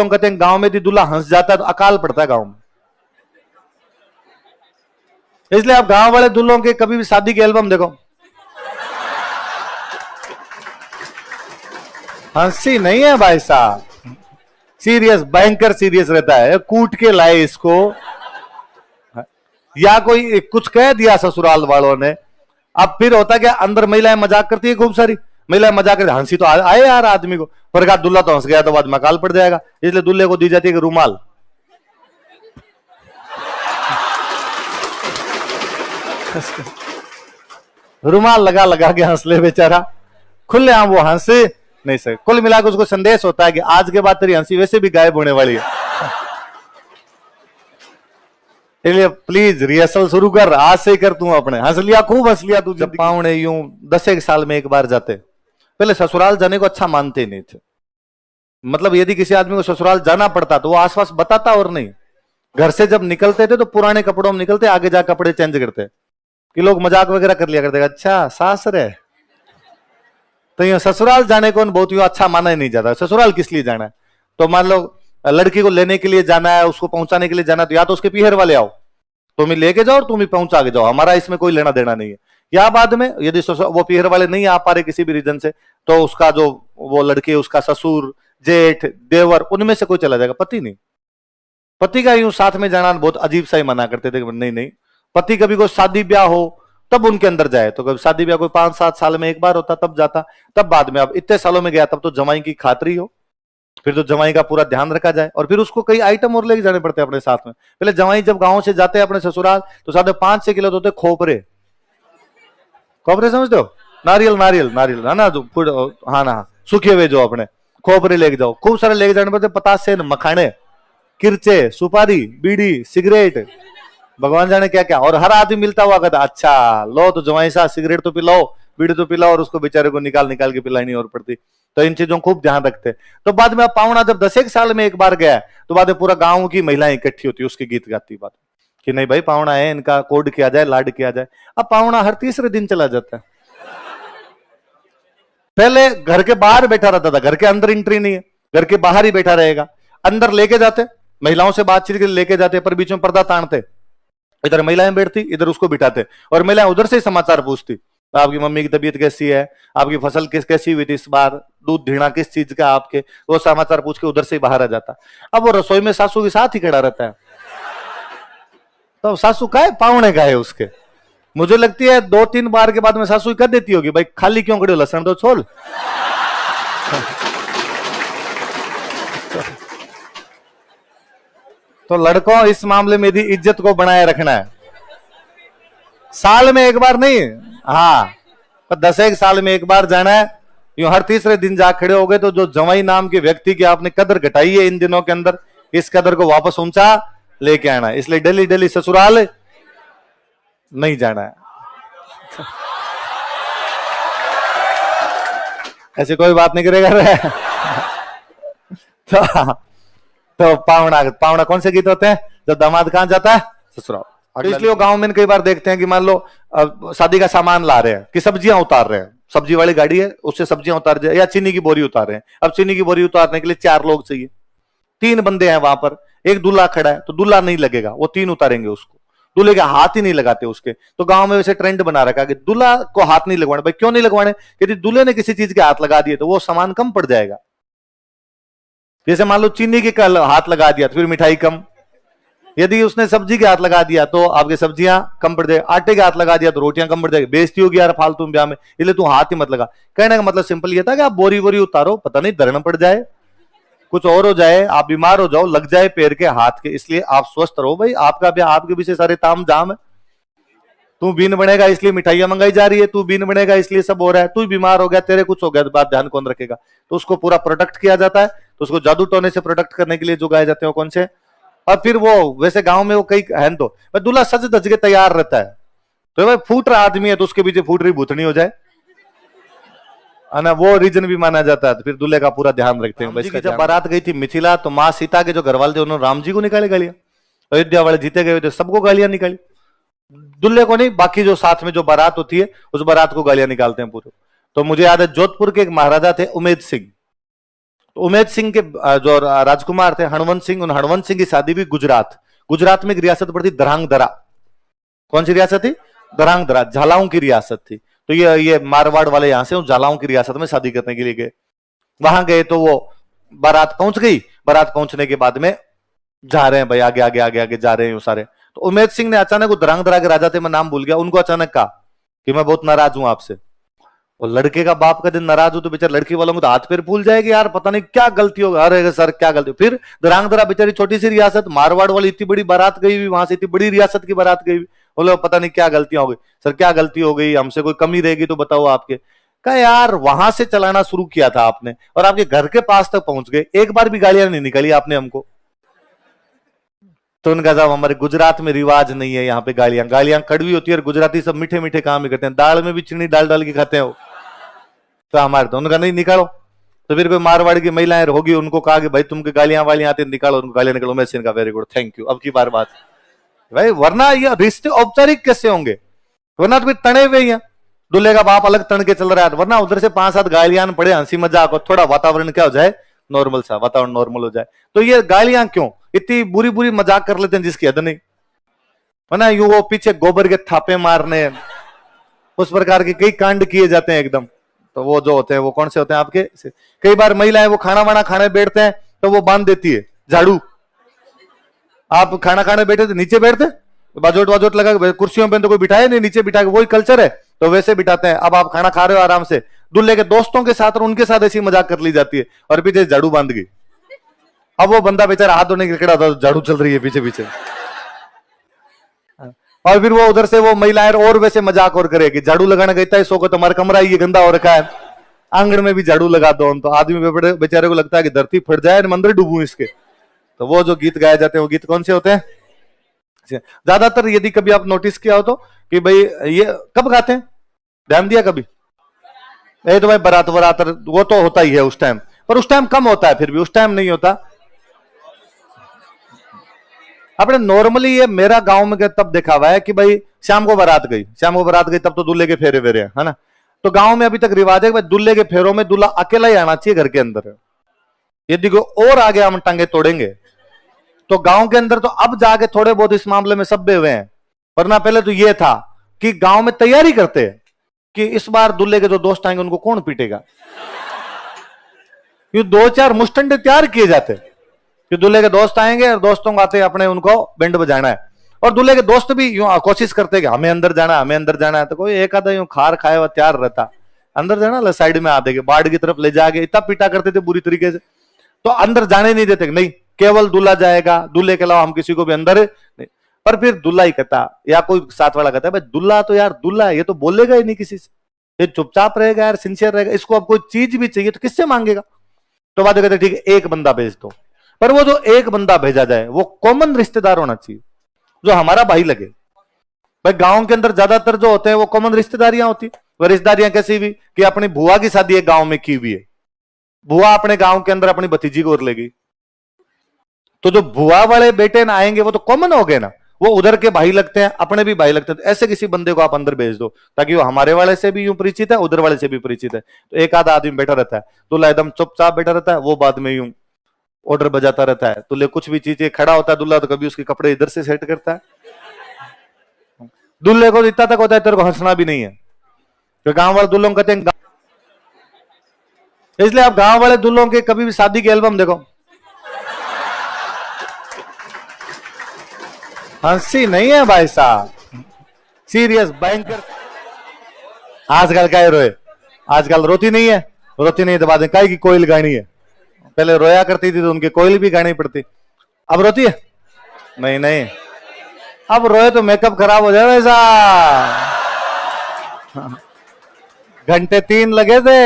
कहते हैं गांव में यदि दूल्हा हंस जाता है तो अकाल पड़ता है गांव में। इसलिए आप गांव वाले दूल्हों के कभी भी शादी के एल्बम देखो, हंसी नहीं है भाई साहब, सीरियस, भयंकर सीरियस रहता है। कूट के लाए इसको, या कोई कुछ कह दिया ससुराल वालों ने, अब फिर होता क्या, अंदर महिलाएं मजाक करती है, खूब सारी महिलाएं मजाक करती, हंसी तो आए यार आदमी को, पर कहा दूल्हा तो हंस गया तो बाद में अकाल पड़ जाएगा, इसलिए दूल्हे को दी जाती है कि रुमाल। रुमाल लगा लगा के हंस ले बेचारा, खुले आम वो हंसे नहीं सके। कुल मिलाकर उसको संदेश होता है कि आज के बाद तेरी हंसी वैसे भी गायब होने वाली है, इसलिए प्लीज रिहर्सल शुरू कर, आज से ही कर। तू अपने हंस लिया, खूब हंस लिया तू। जब पावने यूं 10 साल में एक बार जाते, पहले ससुराल जाने को अच्छा मानते नहीं थे। मतलब यदि किसी आदमी को ससुराल जाना पड़ता तो वो आसपास बताता, और नहीं घर से जब निकलते थे तो पुराने कपड़ों में निकलते, आगे जा कपड़े चेंज करते कि लोग मजाक वगैरह कर लिया करते, अच्छा सास रे। तो ये ससुराल जाने को बहुत ही अच्छा माना ही नहीं जाता। ससुराल किस लिए जाना है? तो मान लो लड़की को लेने के लिए जाना है, उसको पहुंचाने के लिए जाना है, तो या तो उसके पीहर वाले आओ, तुम ही लेके जाओ और तुम ही पहुंचा के जाओ, हमारा इसमें कोई लेना देना नहीं है। या बाद में यदि वो पीहर वाले नहीं आ पा रहे किसी भी रीजन से, तो उसका जो वो लड़की, उसका ससुर, जेठ, देवर, उनमें से कोई चला जाएगा, पति नहीं। पति का यूं साथ में जाना बहुत अजीब सा ही मना करते थे, नहीं नहीं, पति कभी कोई शादी ब्याह हो तब उनके अंदर जाए, तो कभी शादी ब्याह कोई 5-7 साल में एक बार होता तब जाता, तब बाद में। अब इतने सालों में गया तब तो जमाई की खातरी हो, फिर तो जमाई का पूरा ध्यान रखा जाए, और फिर उसको कई आइटम और लेके जाने पड़ते हैं अपने साथ में। पहले जमाई जब गांव से जाते हैं अपने ससुराल तो साथ में 5-6 किलो होते खोपरे, खोपरे समझते हो, नारियल नारियल नारियल है ना, हाँ ना, सूखे हुए जो अपने खोपरे लेके जाओ, खूब सारे लेके जाने पड़ते, पतासे, मखाने, किरचे, सुपारी, बीड़ी, सिगरेट, भगवान जाने क्या क्या। और हर आदमी मिलता हुआ कहता, अच्छा लो तो जमाई साहब सिगरेट तो पिलाओ, बीड़ी तो पिलाओ, और उसको बेचारे को निकाल निकाल के पिलानी और पड़ती। तो इन चीजों को खूब ध्यान रखते। तो बाद में अब पावना जब 10 साल में एक बार गया तो बाद में पूरा गांव की महिलाएं इकट्ठी होती, उसके गीत गाती, बात कि नहीं भाई पावना है, इनका कोड किया जाए, लाड किया जाए। अब पावना हर तीसरे दिन चला जाता है। पहले घर के बाहर बैठा रहता था, घर के अंदर एंट्री नहीं है, घर के बाहर ही बैठा रहेगा। अंदर लेके जाते, महिलाओं से बातचीत के लिए लेके जाते, पर बीच में पर्दा तानते, इधर महिलाएं बैठती, इधर उसको बिठाते, और महिलाएं उधर से समाचार पूछती, आपकी मम्मी की तबीयत कैसी है, आपकी फसल कैसी हुई थी इस बार, दूध ढीणा किस चीज का आपके, वो समाचार पूछ के उधर से ही बाहर आ जाता। अब वो रसोई में सासू के साथ ही खड़ा रहता है, तो सासू का है, पावने का है उसके। मुझे लगती है 2-3 बार के बाद में सासू कर देती होगी, भाई खाली क्यों खड़े हो, लहसुन तो छोल। तो लड़कों इस मामले में यदि इज्जत को बनाए रखना है, साल में एक बार नहीं, हाँ 10 साल में एक बार जाना है। यूं हर तीसरे दिन जा खड़े हो गए तो जो जवाई नाम के व्यक्ति की आपने कदर घटाई है इन दिनों के अंदर, इस कदर को वापस ऊंचा लेके आना है। इसलिए डेली डेली ससुराल नहीं जाना है। ऐसी कोई बात नहीं करेगा। तो पावना कौन से गीत होते हैं जब दामाद कहां जाता है, ससुराल। तो इसलिए गांव में कई बार देखते हैं कि मान लो शादी का सामान ला रहे हैं, कि सब्जियां उतार रहे हैं, सब्जी वाली गाड़ी है उससे सब्जियां उतार जाए, या चीनी की बोरी उतार रहे हैं। अब चीनी की बोरी उतारने के लिए 4 लोग चाहिए, 3 बंदे हैं वहां पर, एक दूल्हा खड़ा है, तो दूल्हा नहीं लगेगा, वो 3 उतारेंगे उसको, दूल्हे के हाथ ही नहीं लगाते उसके। तो गांव में वैसे ट्रेंड बना रखा कि दूल्हा को हाथ नहीं लगवाने। भाई क्यों नहीं लगवाने? यदि दूल्हे ने किसी चीज के हाथ लगा दिए तो वो सामान कम पड़ जाएगा। जैसे मान लो चीनी के हाथ लगा दिया तो फिर मिठाई कम, यदि उसने सब्जी के हाथ लगा दिया तो आपकी सब्जियां कम पड़ जाएगी, आटे के हाथ लगा दिया तो रोटियां कम पड़ जाएगी, बेइज्जती होगी यार फालतू ब्याह में, इसलिए तू हाथ ही मत लगा। कहने का मतलब सिंपल ये था कि आप बोरी बोरी उतारो, पता नहीं धरण पड़ जाए, कुछ और हो जाए, आप बीमार हो जाओ, लग जाए पैर के हाथ के, इसलिए आप स्वस्थ रहो। भाई आपका ब्याह, आपके पीछे सारे ताम झाम है। तू बीन बनेगा इसलिए मिठाइयां मंगाई जा रही है, तू बीन बनेगा इसलिए सब हो रहा है, तू बीमार हो गया, तेरे कुछ हो गया, बात ध्यान कौन रखेगा? तो उसको पूरा प्रोटेक्ट किया जाता है। तो उसको जादू टोने से प्रोटेक्ट करने के लिए जो गाए जाते हैं वो कौन से? और फिर वो वैसे गांव में वो कई है तो दूल्हा सज धज के तैयार रहता है, तो भाई फूट रहा आदमी है तो उसके पीछे फूट रही भूतनी हो जाए ना, वो रीजन भी माना जाता है। तो फिर दूल्हे का पूरा ध्यान रखते हैं। जब बारात गई थी मिथिला तो माँ सीता के जो घर वाले थे उन्होंने राम जी को निकाले गालियां, अयोध्या वाले जीते गए थे सबको गालियां निकाली, दूल्हे को नहीं, बाकी जो साथ में जो बारात होती है उस बारात को गालियां निकालते हैं पूरे। तो मुझे याद है जोधपुर के एक महाराजा थे उमेद सिंह, तो उमेद सिंह के जो राजकुमार थे हणवंत सिंह, उन हणवंत सिंह की शादी भी गुजरात। गुजरात में एक रियासत पड़ती धरांगधरा। कौन सी रियासत थी? धरांगधरा, झालाओं की रियासत थी। तो ये मारवाड़ वाले यहां से उन झालाओं की रियासत में शादी करने के लिए गए। वहां गए तो वो बारात पहुंच गई। बारात पहुंचने के बाद में जा रहे हैं भाई, आगे आगे आगे आगे जा रहे हैं सारे। तो उमेद सिंह ने अचानक, वो धरांगधरा के राजा थे, मैं नाम भूल गया, उनको अचानक कहा कि मैं बहुत नाराज हूं आपसे। और लड़के का बाप का दिन नाराज हो तो बेचारे लड़की वालों को तो हाथ पैर फूल जाएगी, यार पता नहीं क्या गलती होगा। अरे सर क्या गलती। फिर धरांगधरा बेचारी छोटी सी रियासत, मारवाड़ वाली इतनी बड़ी बारात गई हुई, वहां से इतनी बड़ी रियासत की बारात गई हुई। बोले पता नहीं क्या गलतियां हो गई। सर क्या गलती हो गई, हमसे कोई कमी रहेगी तो बताओ आपके। कहा यार वहां से चलाना शुरू किया था आपने और आपके घर के पास तक पहुंच गए, एक बार भी गालियां नहीं निकाली आपने हमको। तो उनका साहब हमारे गुजरात में रिवाज नहीं है यहाँ पे गालियां, गालियां कड़वी होती है और गुजराती सब मीठे मीठे काम ही करते हैं, दाल में भी चीनी डाल डाल के खाते हैं वो। तो हमारे तो उनका नहीं निकालो। तो फिर कोई मारवाड़ की महिलाएं होगी, उनको कहा कि भाई तुमके गालियां वालियां आती निकालो, उनको गालियां निकालो। मैं इनका वेरी गुड, थैंक यू, अब की बार बात भाई, वरना ये रिश्ते औपचारिक कैसे होंगे? वरना तो तने हुए ही हैं, दूल्हे का बाप अलग तन के चल रहा है, वरना उधर से 5-7 गालियां पड़े, हंसी मजाक, और थोड़ा वातावरण क्या हो जाए, नॉर्मल सा वातावरण नॉर्मल हो जाए। तो ये गालियां क्यों इतनी बुरी बुरी मजाक कर लेते हैं जिसकी हद नहीं, वरना यू वो पीछे गोबर के थापे मारने, उस प्रकार के कई कांड किए जाते हैं एकदम। तो वो जो होते हैं वो कौन से होते हैं आपके? कई बार महिलाएं वो खाना वाना खाने बैठते हैं तो वो बांध देती है झाड़ू। आप खाना खाने बैठे थे नीचे बैठते, बाजोट वाजोट लगा, कुर्सियों पे तो कोई बिठाए नहीं, नीचे बिठा के, वही कल्चर है तो वैसे बिठाते हैं। अब आप खाना खा रहे हो आराम से, दूल्हे के दोस्तों के साथ और उनके साथ ऐसी मजाक कर ली जाती है और पीछे झाड़ू बांध गई। अब वो बंदा बेचारा हाथ धोने के खड़ा था, झाड़ू चल रही है पीछे पीछे, और फिर वो उधर से वो महिलाएं और वैसे मजाक और करेगी, झाड़ू लगाने गई था सो को तुम्हारा कमरा ये गंदा हो रखा है, आंगन में भी झाड़ू लगा दो। तो आदमी बेचारे को लगता है कि धरती फट जाए, मंदिर डूबू इसके। तो वो जो गीत गाए जाते हैं वो गीत कौन से होते हैं? ज्यादातर यदि कभी आप नोटिस किया हो तो कि भाई ये कब गाते हैं, ध्यान दिया कभी? ये तो भाई बारात वरात वो तो होता ही है उस टाइम, पर उस टाइम कम होता है, फिर भी उस टाइम नहीं होता। अपने नॉर्मली ये मेरा गांव में तब देखा हुआ है कि भाई शाम को बारात गई, शाम को बारात गई तब तो दूल्हे के फेरे वेरे है ना। तो गांव में अभी तक रिवाज है कि दूल्हे के फेरों में दूल्हा अकेला ही आना चाहिए घर के अंदर। यदि कोई और आगे हम टांगे तोड़ेंगे तो गांव के अंदर तो अब जाके थोड़े बहुत इस मामले में सभ्य हुए हैं, वरना पहले तो ये था कि गांव में तैयारी करते हैं कि इस बार दूल्हे के जो दोस्त आएंगे उनको कौन पीटेगा। ये 2-4 मुस्टंडे तैयार किए जाते कि दूल्हे के दोस्त आएंगे और दोस्तों को आते अपने उनको बैंड बजाना है, और दूल्हे के दोस्त भी यूं कोशिश करते कि हमें अंदर जाना है, हमें अंदर जाना है। तो कोई एक आधा यूं खार खाए हुआ तैयार रहता, अंदर जाना साइड में आते बाढ़ की तरफ ले जाके इतना पीटा करते थे बुरी तरीके से, तो अंदर जाने नहीं देते, नहीं केवल दूल्हा जाएगा, दूल्हे के अलावा हम किसी को भी अंदर नहीं। पर फिर दूल्हा ही कहता या कोई साथ वाला कहता है भाई दूल्हा तो यार दूल्हा है, ये तो बोलेगा ही नहीं किसी से, ये चुपचाप रहेगा यार, सिंसियर रहेगा, इसको अब कोई चीज भी चाहिए तो किससे मांगेगा। तो बात कहते ठीक है एक बंदा भेज दो, पर वो जो एक बंदा भेजा जाए वो कॉमन रिश्तेदार होना चाहिए जो हमारा भाई लगे। भाई गांव के अंदर ज्यादातर जो होते हैं वो कॉमन रिश्तेदारियां होती है। वो रिश्तेदारियां कैसी हुई कि अपनी बुआ की शादी एक गांव में की हुई है, बुआ अपने गांव के अंदर अपनी भतीजी को और लेगी, तो जो बुआ वाले बेटे ना आएंगे वो तो कॉमन हो गए ना, वो उधर के भाई लगते हैं, अपने भी भाई लगते हैं। तो ऐसे किसी बंदे को आप अंदर भेज दो ताकि वो हमारे वाले से भी यूं परिचित है, उधर वाले से भी परिचित है। तो एक आधा आदमी बैठा रहता है, दूल्हा एकदम चुपचाप बैठा रहता है, वो बाद में यूं ऑर्डर बजाता रहता है। दूल्हे कुछ भी चीजें खड़ा होता है दूल्हा, तो कभी उसके कपड़े इधर से सेट करता है। दूल्हे को इतना तक होता है तेरे को हंसना भी नहीं है, तो गांव वाले दूल्हों कहते हैं, इसलिए आप गांव वाले दूल्हों के कभी भी शादी के एल्बम देखो, हंसी नहीं है भाई साहब, सीरियस भयंकर। आजकल क्या रोए, आजकल रोती नहीं है, रोती नहीं तो बाद में काय की कोयल गानी है, पहले रोया करती थी तो उनके कोयल भी गानी पड़ती, अब रोती है नहीं नहीं, अब रोए तो मेकअप खराब हो जाए वैसा। घंटे 3 लगे थे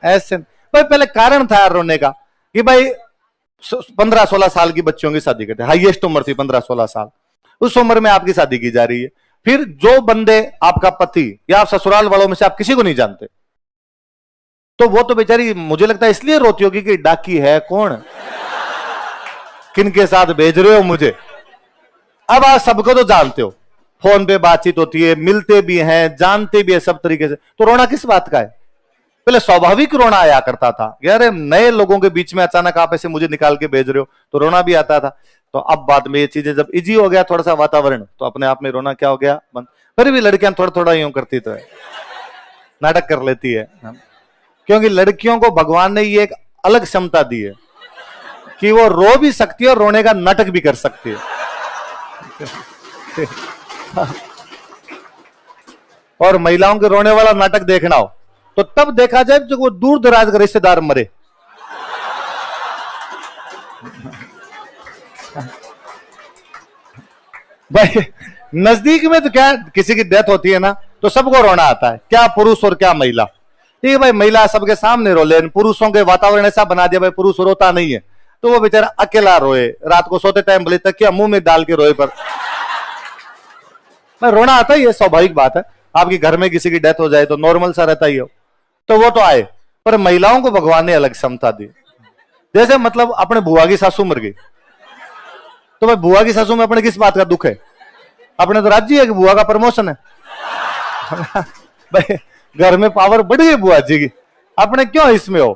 ऐसे भाई, पहले कारण था रोने का कि भाई 15-16 साल की बच्चियों की शादी करते, हाईएस्ट उम्र थी 15-16 साल, उस उम्र में आपकी शादी की जा रही है। फिर जो बंदे आपका पति या आप ससुराल वालों में से आप किसी को नहीं जानते, तो वो तो बेचारी मुझे लगता है इसलिए रोती होगी कि डाकी है कौन, किनके साथ भेज रहे हो मुझे। अब आप सबको तो जानते हो, फोन पे बातचीत होती है, मिलते भी हैं, जानते भी है सब तरीके से, तो रोना किस बात का है? पहले स्वाभाविक रोना आया करता था, यार नए लोगों के बीच में अचानक आप ऐसे मुझे निकाल के भेज रहे हो, तो रोना भी आता था। तो अब बाद में ये चीजें जब इजी हो गया थोड़ा सा वातावरण, तो अपने आप में रोना क्या हो गया बंद। फिर भी लड़कियां थोड़ा थोड़ा यूं करती तो है, नाटक कर लेती है, क्योंकि लड़कियों को भगवान ने ये एक अलग क्षमता दी है कि वो रो भी सकती है और रोने का नाटक भी कर सकती है। और महिलाओं के रोने वाला नाटक देखना हो तो तब देखा जाए जब वो दूर दराज का रिश्तेदार मरे। भाई नजदीक में तो क्या किसी की डेथ होती है ना तो सबको रोना आता है, क्या पुरुष और क्या महिला। ठीक है भाई, महिला सबके सामने रो ले, पुरुषों के वातावरण ऐसा बना दिया भाई पुरुष रोता नहीं है, तो वो बेचारा अकेला रोए, रात को सोते टाइम भले तकिया मुंह में डाल के रोए, पर रोना आता ही है, स्वाभाविक बात है। आपके घर में किसी की डेथ हो जाए तो नॉर्मल सा रहता ही हो, तो वो तो आए। पर महिलाओं को भगवान ने अलग क्षमता दी। जैसे मतलब अपने बुआ की सासू मर गई, तो भाई बुआ की सासू में अपने किस बात का दुख है? अपने तो राज्य है कि बुआ का प्रमोशन है। भाई घर में पावर बढ़ गई बुआ जी की, अपने क्यों इसमें हो?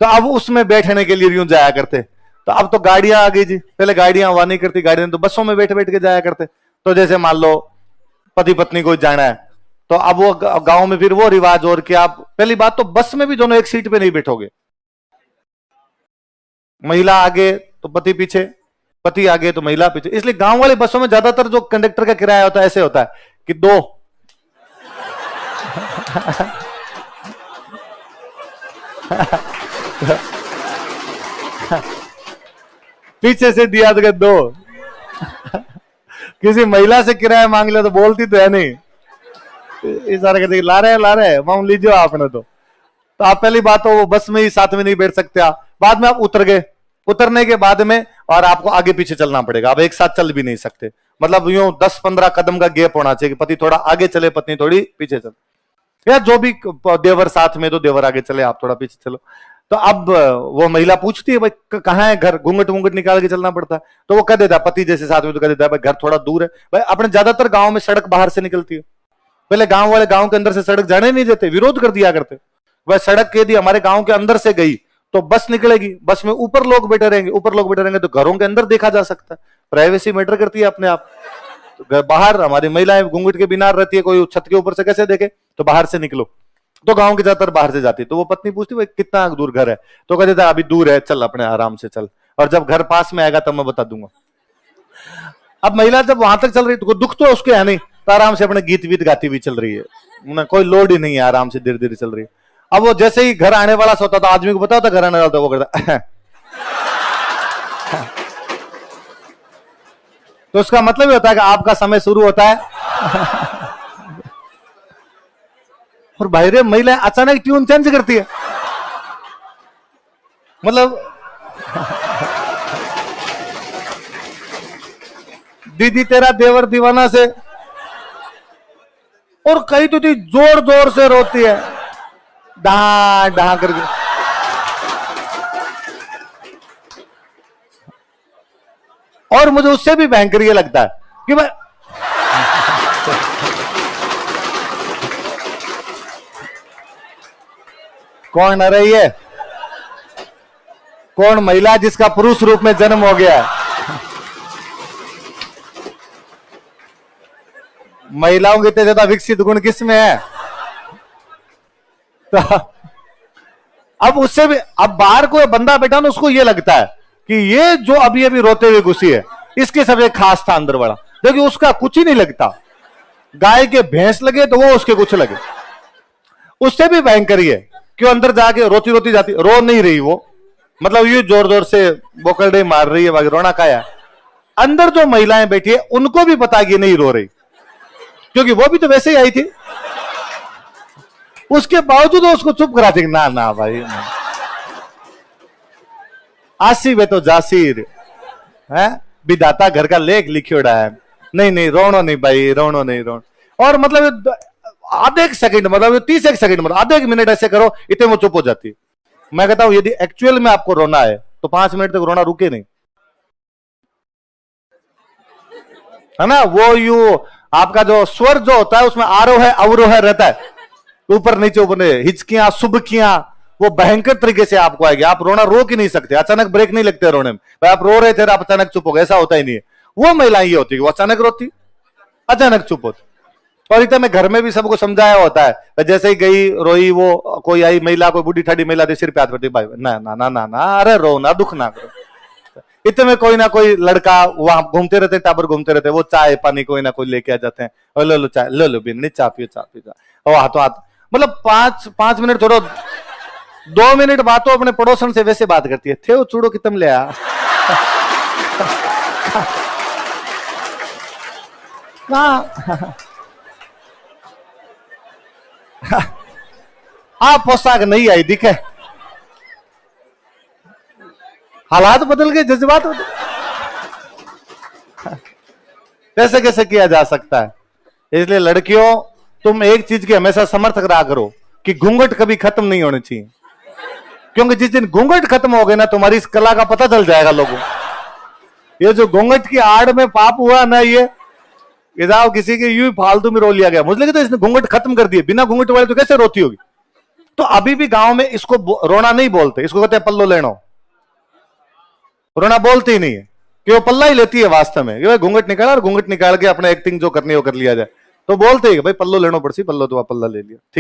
तो अब उसमें बैठने के लिए यूं जाया करते। तो अब तो गाड़ियां आ गई जी, पहले गाड़ियां हुआ नहीं करती, गाड़ियां तो बसों में बैठ बैठ के जाया करते। तो जैसे मान लो पति पत्नी को जाना है, तो अब वो गांव में फिर वो रिवाज और कि आप पहली बात तो बस में भी दोनों एक सीट पे नहीं बैठोगे, महिला आगे तो पति पीछे, पति आगे तो महिला पीछे। इसलिए गांव वाले बसों में ज्यादातर जो कंडक्टर का किराया होता है ऐसे होता है कि दो पीछे से दिया तो दो। किसी महिला से किराया मांग ले तो बोलती तो है नहीं, इशारा कहते ला रहे मांग लीजिए आपने। तो आप पहली बात तो वो बस में ही साथ में नहीं बैठ सकते आप, बाद में आप उतर गए, उतरने के बाद में और आपको आगे पीछे चलना पड़ेगा, आप एक साथ चल भी नहीं सकते। मतलब यूं 10-15 कदम का गैप होना चाहिए कि पति थोड़ा आगे चले, पत्नी थोड़ी पीछे चले, या जो भी देवर साथ में तो देवर आगे चले, आप थोड़ा पीछे चलो। तो अब वो महिला पूछती है भाई कहाँ है घर, घूंघट वूंघट निकाल के चलना पड़ता है। तो वो कह देता है पति जैसे साथ में तो कह देता है भाई घर थोड़ा दूर है। भाई अपने ज्यादातर गांव में सड़क बाहर से निकलती है, पहले गांव वाले गांव के अंदर से सड़क जाने नहीं देते, विरोध कर दिया करते। वह सड़क यदि हमारे गांव के अंदर से गई तो बस निकलेगी, बस में ऊपर लोग बैठे रहेंगे, ऊपर लोग बैठे रहेंगे तो घरों के अंदर देखा जा सकता है, प्राइवेसी मैटर करती है अपने आप। तो बाहर हमारी महिलाएं घूंघट के बिना रहती है, कोई छत के ऊपर से कैसे देखे, तो बाहर से निकलो। तो गांव के ज्यादातर बाहर से जाती, तो वो पत्नी पूछती भाई कितना दूर घर है, तो कहते था अभी दूर है, चल अपने आराम से चल, और जब घर पास में आएगा तब मैं बता दूंगा। अब महिला जब वहां तक चल रही तो दुख तो उसके है नहीं, तो आराम से अपने गीत वीत गाती हुई चल रही है, कोई लोड ही नहीं है, आराम से धीरे धीरे चल रही है। अब वो जैसे ही घर आने वाला सोता था, आदमी को पता होता घर आने वाला था, वो करता तो उसका मतलब ही होता है कि आपका समय शुरू होता है। और बाहर महिला अचानक ट्यून चेंज करती है, मतलब दीदी तेरा देवर दीवाना से, और कहीं तो जोर जोर से रोती है, डहा डहा करके। और मुझे उससे भी भयंकर ये लगता है कि भाई कौन आ रही है, कौन महिला जिसका पुरुष रूप में जन्म हो गया है। महिलाओं के इतने ज्यादा विकसित गुण किसमें है? तो अब उससे भी, अब बाहर कोई बंदा बैठा ना, उसको ये लगता है कि ये जो अभी अभी रोते हुए घुसी है, इसके सब एक खास था अंदर वाला, देखिए उसका कुछ ही नहीं लगता। गाय के भैंस लगे तो वो उसके कुछ लगे, उससे भी भयंकर ही है क्यों अंदर जाके रोती रोती जाती, रो नहीं रही वो, मतलब ये जोर जोर से बोकलडे मार रही है, रोना का है। अंदर जो महिलाएं बैठी है उनको भी पता कि नहीं रो रही, क्योंकि वो भी तो वैसे ही आई थी, उसके बावजूद उसको चुप कराती, ना ना भाई ना। आसी वे तो जासीर है, विधाता घर का लेख लिखियोड़ा है, नहीं नहीं रोनो नहीं भाई, रोनो नहीं रोनो। और मतलब आधे एक सेकंड, मतलब 30 सेकंड, मतलब आधे एक मिनट ऐसे करो, इतने वो चुप हो जाती। मैं कहता हूं यदि एक्चुअल में आपको रोना है तो 5 मिनट तक रोना रुके नहीं, है ना। वो यू आपका जो स्वर जो होता है उसमें आरोह है अवरोह रहता है, ऊपर नीचे ऊपर हिचकियां सुबकियां वो भयंकर तरीके से आपको आएगी। आप रोना रोक ही नहीं सकते, अचानक ब्रेक नहीं लगते रोने में। भाई आप रो रहे थे आप अचानक चुप हो गए, ऐसा होता ही नहीं है। वो महिलाएं ये होती है वो अचानक रोती, अचानक चुप होती। और इतना मैं घर में भी सबको समझाया होता है, जैसे ही गई रोई, वो कोई आई महिला, कोई बूढ़ी ठाडी महिला थी, सिर पे हाथ पड़ती, भाई ना ना ना ना ना, अरे रो ना, दुख ना करो। इतने में कोई ना कोई लड़का वहां घूमते रहते, टाबर घूमते रहते, वो चाय पानी कोई ना कोई लेके आ जाते हैं, और लो लो चाय, लो लो बिन नहीं, चाय पियो चाय पियो, और हाथों हाथ, मतलब 5 मिनट छोड़ो 2 मिनट बाद तो अपने पड़ोसन से वैसे बात करती है, थे वो चूड़ो कितम ले आ आप पोशाक नहीं आई दिखे, हालात बदल गए, जज्बात बदल, कैसे कैसे किया जा सकता है। इसलिए लड़कियों, तुम एक चीज की हमेशा समर्थक रहा करो कि घूंघट कभी खत्म नहीं होनी चाहिए, क्योंकि जिस दिन घूंघट खत्म हो गए ना, तुम्हारी इस कला का पता चल जाएगा लोगों। ये जो घूंघट की आड़ में पाप हुआ ना, ये साहब किसी के यूं फालतू में रो लिया गया, मुझे लगे तो इसने घूंघट खत्म कर दिए, बिना घूंघट वाले तो कैसे रोती होगी। तो अभी भी गांव में इसको रोना नहीं बोलते, इसको कहते हैं पल्लो लेनो, रोना बोलते ही नहीं है, कि वो पल्ला ही लेती है वास्तव में, कि घूंघट निकाला और घूंघट निकाल के अपने एक्टिंग जो करनी है वो कर लिया जाए, तो बोलते ही भाई पल्लो लेनो पड़सी, पल्लो तो पल्ला ले लिया, ठीक।